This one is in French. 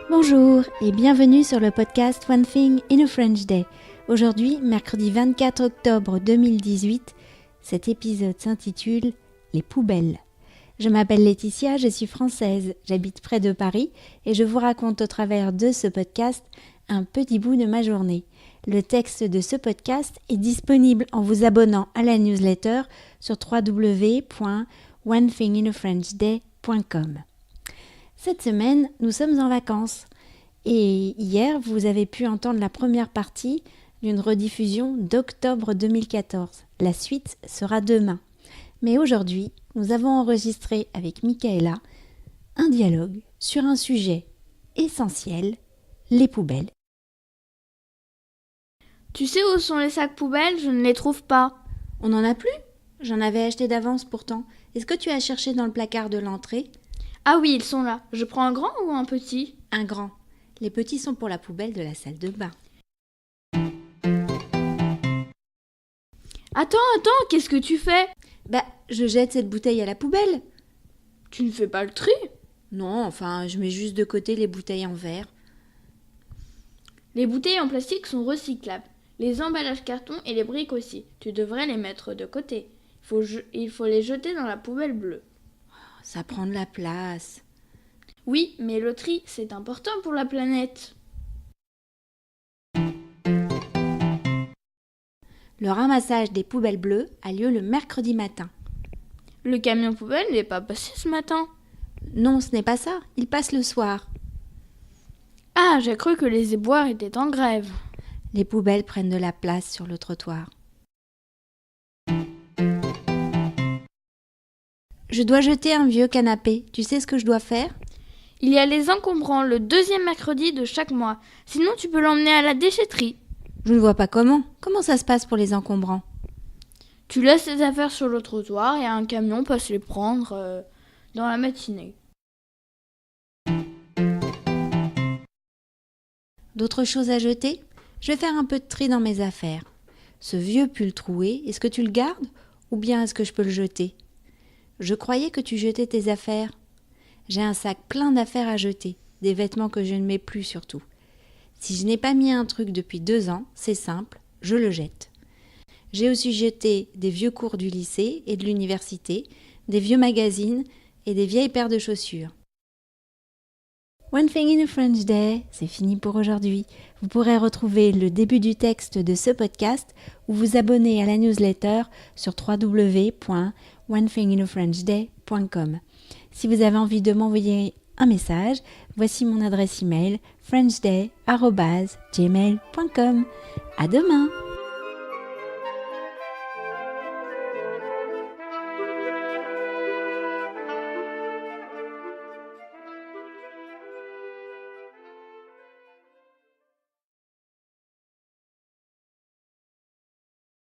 Bonjour et bienvenue sur le podcast One Thing in a French Day. Aujourd'hui, mercredi 24 octobre 2018, cet épisode s'intitule « Les poubelles ». Je m'appelle Laetitia, je suis française, j'habite près de Paris et je vous raconte au travers de ce podcast un petit bout de ma journée. Le texte de ce podcast est disponible en vous abonnant à la newsletter sur www.onethinginafrenchday.com. Cette semaine, nous sommes en vacances et hier, vous avez pu entendre la première partie d'une rediffusion d'octobre 2014. La suite sera demain. Mais aujourd'hui, nous avons enregistré avec Michaela un dialogue sur un sujet essentiel, les poubelles. Tu sais où sont les sacs poubelles? Je ne les trouve pas. On n'en a plus? J'en avais acheté d'avance pourtant. Est-ce que tu as cherché dans le placard de l'entrée? Ah oui, ils sont là. Je prends un grand ou un petit? Un grand. Les petits sont pour la poubelle de la salle de bain. Attends, qu'est-ce que tu fais? Je jette cette bouteille à la poubelle. Tu ne fais pas le tri? Non, enfin, je mets juste de côté les bouteilles en verre. Les bouteilles en plastique sont recyclables. Les emballages carton et les briques aussi. Tu devrais les mettre de côté. Il faut les jeter dans la poubelle bleue. Ça prend de la place. Oui, mais le tri, c'est important pour la planète. Le ramassage des poubelles bleues a lieu le mercredi matin. Le camion poubelle n'est pas passé ce matin. Non, ce n'est pas ça. Il passe le soir. Ah, j'ai cru que les éboueurs étaient en grève. Les poubelles prennent de la place sur le trottoir. Je dois jeter un vieux canapé. Tu sais ce que je dois faire? Il y a les encombrants le deuxième mercredi de chaque mois. Sinon, tu peux l'emmener à la déchetterie. Je ne vois pas comment. Comment ça se passe pour les encombrants? Tu laisses tes affaires sur le trottoir et un camion passe les prendre dans la matinée. D'autres choses à jeter? Je vais faire un peu de tri dans mes affaires. Ce vieux pull troué, est-ce que tu le gardes? Ou bien est-ce que je peux le jeter? Je croyais que tu jetais tes affaires. J'ai un sac plein d'affaires à jeter, des vêtements que je ne mets plus surtout. Si je n'ai pas mis un truc depuis 2 ans, c'est simple, je le jette. J'ai aussi jeté des vieux cours du lycée et de l'université, des vieux magazines et des vieilles paires de chaussures. One Thing in a French Day, c'est fini pour aujourd'hui. Vous pourrez retrouver le début du texte de ce podcast ou vous abonner à la newsletter sur www.onethinginafrenchday.com. Si vous avez envie de m'envoyer un message, voici mon adresse email frenchday@gmail.com. À demain!